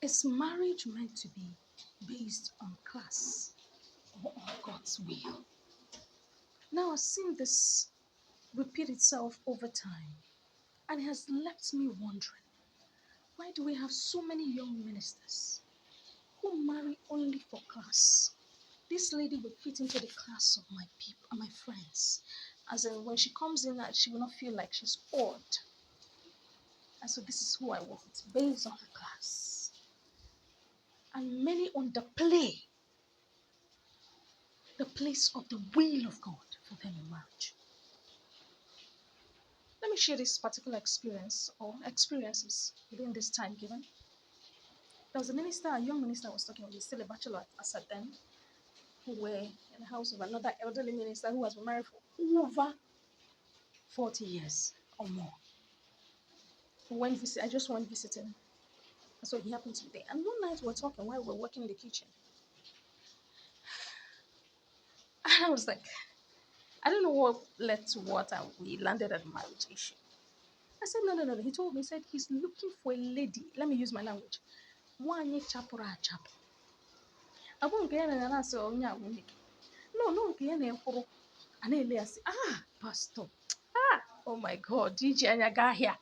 Is marriage meant to be based on class or on God's will? Now, I've seen this repeat itself over time, and it has left me wondering, why do we have so many young ministers who marry only for class? This lady will fit into the class of my people, my friends. As in, when she comes in, she will not feel like she's odd. And so this is who I want, based on the class. And many underplay the place of the will of God for them in marriage. Let me share this particular experience or experiences within this time given. There was a minister, a young minister I was talking about, he's still a bachelor at then, who were in the house of another elderly minister who has been married for over 40 years or more. I just went visiting. So he happened to be there. And one night we were talking while we were working in the kitchen. And I was like, I don't know what led to what, and we landed at the marriage issue. I said, no. He told me, he said, he's looking for a lady. Let me use my language. One chapura chap. I won't get an answer on ya. No, get an emperor. And Elias, Pastor. Oh my God, DJ Anyaga here.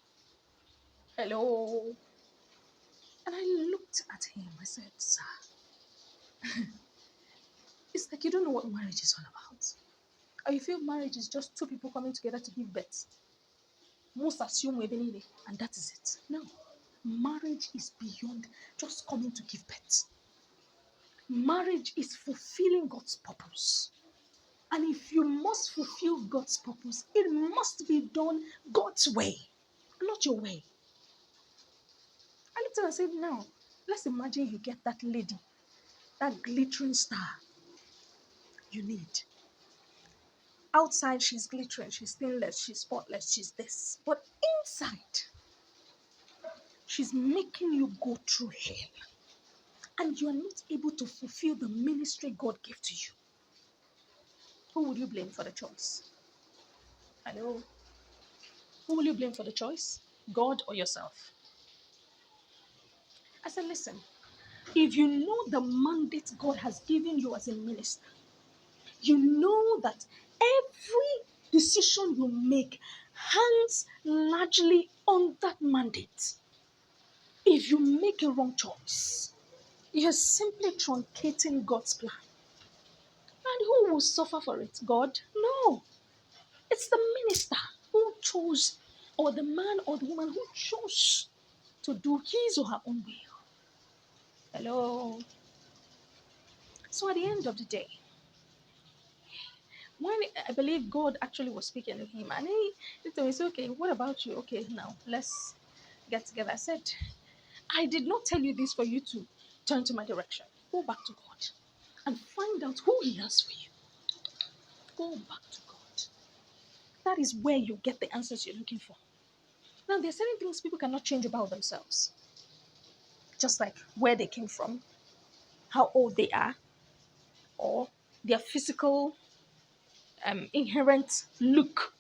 Hello. And I looked at him. I said, sir, it's like you don't know what marriage is all about. Or you feel marriage is just two people coming together to give birth. Most assume we're being and that is it. No. Marriage is beyond just coming to give birth. Marriage is fulfilling God's purpose. And if you must fulfill God's purpose, it must be done God's way, not your way. I looked at her and said, now, let's imagine you get that lady, that glittering star you need. Outside, she's glittering, she's stainless, she's spotless, she's this. But inside, she's making you go through hell. And you are not able to fulfill the ministry God gave to you. Who would you blame for the choice? Hello? Who will you blame for the choice? God or yourself? I said, listen, if you know the mandate God has given you as a minister, you know that every decision you make hangs largely on that mandate. If you make a wrong choice, you're simply truncating God's plan. And who will suffer for it? God? No. It's the minister who chose, or the man or the woman who chose to do his or her own will. Hello. So at the end of the day, when I believe God actually was speaking to him, and he told me, said, okay, what about you? Okay, now let's get together. I said, I did not tell you this for you to turn to my direction. Go back to God and find out who he has for you. Go back to God. That is where you get the answers you're looking for. Now, there are certain things people cannot change about themselves, just like where they came from, how old they are, or their physical inherent look.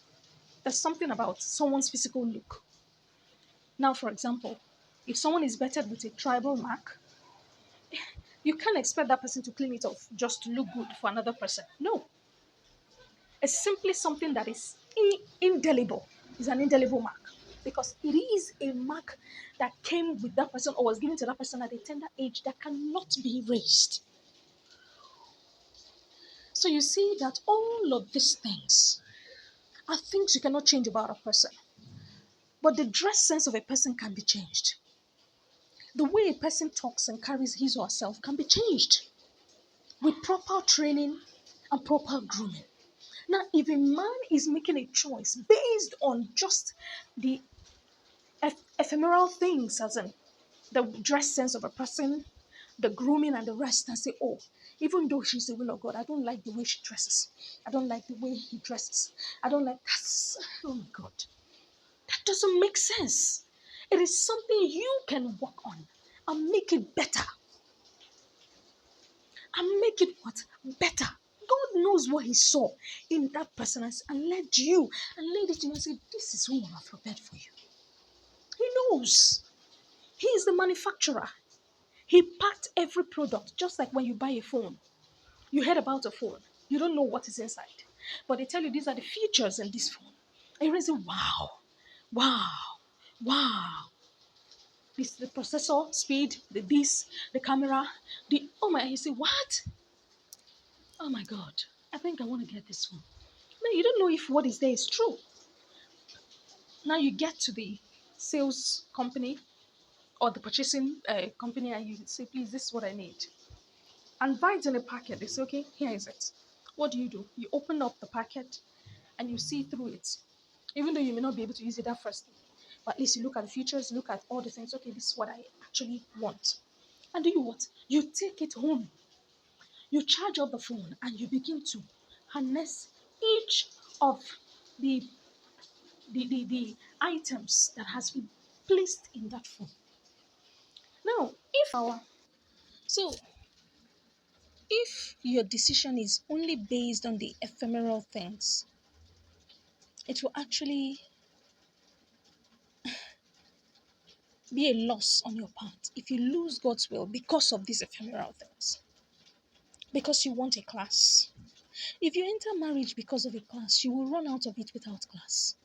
There's something about someone's physical look. Now, for example, if someone is bettered with a tribal mark, you can't expect that person to clean it off just to look good for another person. No. It's simply something that is indelible. It's an indelible mark. Because it is a mark that came with that person or was given to that person at a tender age that cannot be erased. So you see that all of these things are things you cannot change about a person. But the dress sense of a person can be changed. The way a person talks and carries his or herself can be changed with proper training and proper grooming. Now, if a man is making a choice based on just the ephemeral things, as in the dress sense of a person, the grooming and the rest, and say, oh, even though she's the will of God, I don't like the way she dresses. I don't like the way he dresses. I don't like that. Oh my God. That doesn't make sense. It is something you can work on and make it better. And make it what? Better. God knows what he saw in that person and led you and laid it to you and said, this is who I have prepared for you. He knows. He is the manufacturer. He packed every product, just like when you buy a phone. You heard about a phone. You don't know what is inside. But they tell you these are the features in this phone. And you say, wow, wow, wow. This the processor, speed, the this, the camera, the oh my, you say, what? Oh my god. I think I want to get this phone. No, you don't know if what is there is true. Now you get to the sales company or the purchasing company and you say, please, this is what I need. And buys in a packet. They say, okay, here is it. What do? You open up the packet and you see through it. Even though you may not be able to use it that first, but at least you look at the features, look at all the things. Okay, this is what I actually want. And do you what? You take it home. You charge up the phone and you begin to harness each of the the items that has been placed in that phone. Now, so if your decision is only based on the ephemeral things, it will actually be a loss on your part if you lose God's will because of these ephemeral things. Because you want a class. If you enter marriage because of a class, you will run out of it without class.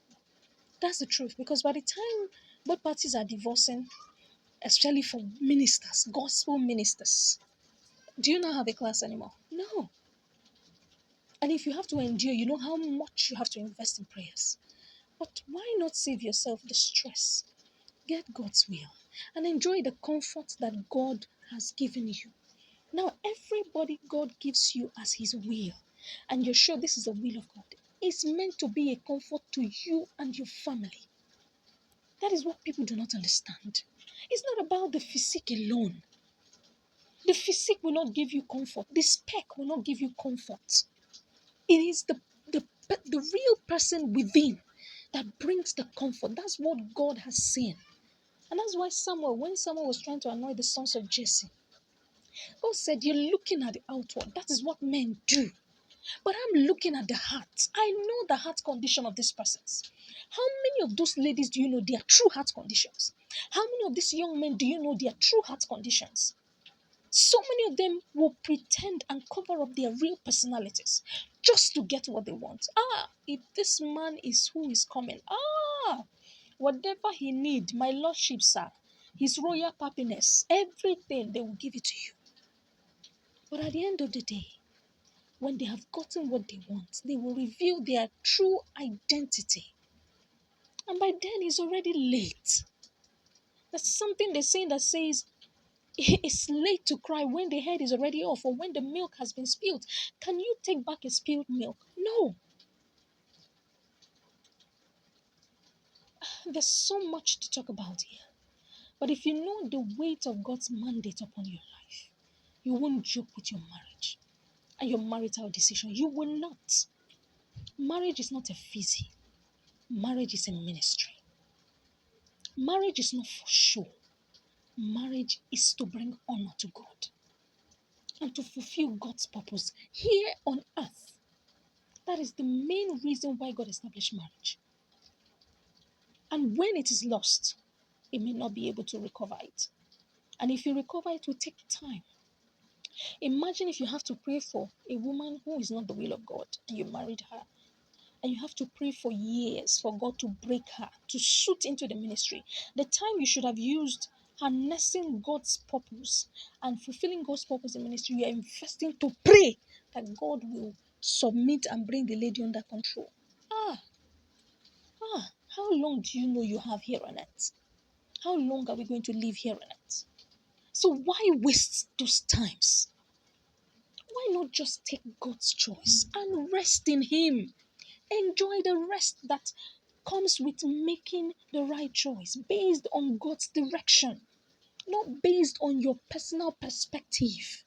That's the truth. Because by the time both parties are divorcing, especially for ministers, gospel ministers, do you not have a class anymore? No. And if you have to endure, you know how much you have to invest in prayers. But why not save yourself the stress? Get God's will and enjoy the comfort that God has given you. Now, everybody God gives you as His will, and you're sure this is the will of God, is meant to be a comfort to you and your family. That is what people do not understand. It's not about the physique alone. The physique will not give you comfort. The spec will not give you comfort. It is the real person within that brings the comfort. That's what God has seen. And that's why when Samuel was trying to anoint the sons of Jesse, God said, you're looking at the outward. That is what men do. But I'm looking at the heart. I know the heart condition of these persons. How many of those ladies do you know their true heart conditions? How many of these young men do you know their true heart conditions? So many of them will pretend and cover up their real personalities just to get what they want. If this man is who is coming, whatever he need, my lordship, sir, his royal happiness, everything, they will give it to you. But at the end of the day, when they have gotten what they want, they will reveal their true identity. And by then, it's already late. There's something they're saying that says, it's late to cry when the head is already off or when the milk has been spilled. Can you take back a spilled milk? No. There's so much to talk about here. But if you know the weight of God's mandate upon your life, you won't joke with your marriage and your marital decision. You will not. Marriage is not a physique. Marriage is a ministry. Marriage is not for show. Marriage is to bring honor to God and to fulfill God's purpose here on earth. That is the main reason why God established marriage. And when it is lost, it may not be able to recover it. And if you recover, it will take time. Imagine if you have to pray for a woman who is not the will of God and you married her. And you have to pray for years for God to break her, to shoot into the ministry. The time you should have used harnessing God's purpose and fulfilling God's purpose in ministry, you are investing to pray that God will submit and bring the lady under control. How long do you know you have here on earth? How long are we going to live here on earth? So why waste those times? Why not just take God's choice and rest in Him? Enjoy the rest that comes with making the right choice based on God's direction, not based on your personal perspective.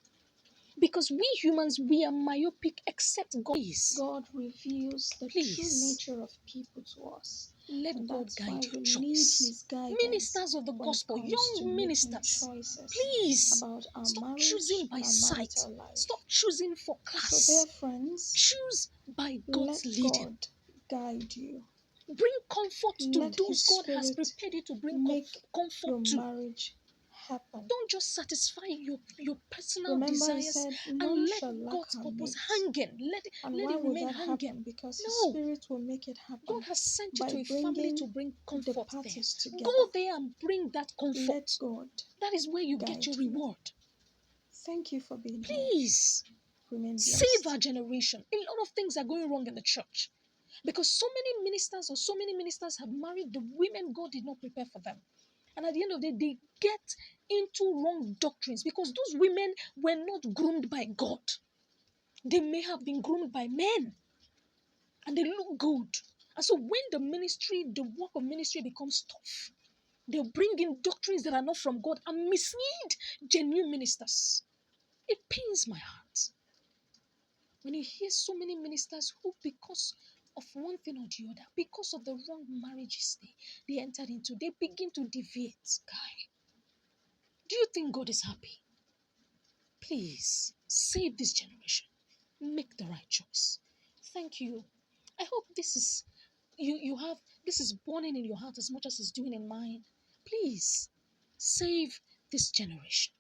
Because we humans, we are myopic except God is. God reveals the true nature of people to us. Let God guide your choice. Ministers of the gospel, young ministers, please stop choosing by sight. Stop choosing for class. So dear friends, choose by God's leading. God guide you. Bring comfort to those God has prepared you to bring comfort to. Marriage happen. Don't just satisfy your personal Remember, he desires said, and none let shall lack God's her purpose mate. hanging. And Let why it would remain that hanging. happen? Because His No. Spirit will make it God happen has sent you by to a family to bringing bring the comfort there. parties Go together. there and bring that Let comfort. God That is where you get your guide you. reward. Thank you for being here. Please Remain save blessed. our generation. A lot of things are going wrong in the church because so many ministers have married the women God did not prepare for them. And at the end of the day, they get into wrong doctrines because those women were not groomed by God. They may have been groomed by men and they look good. And so when the work of ministry becomes tough, they'll bring in doctrines that are not from God and mislead genuine ministers. It pains my heart when you hear so many ministers who, because of one thing or the other, because of the wrong marriages they entered into, they begin to deviate. Guy, do you think God is happy? Please save this generation. Make the right choice. Thank you. I hope this is you have this is burning in your heart as much as it's doing in mine. Please save this generation.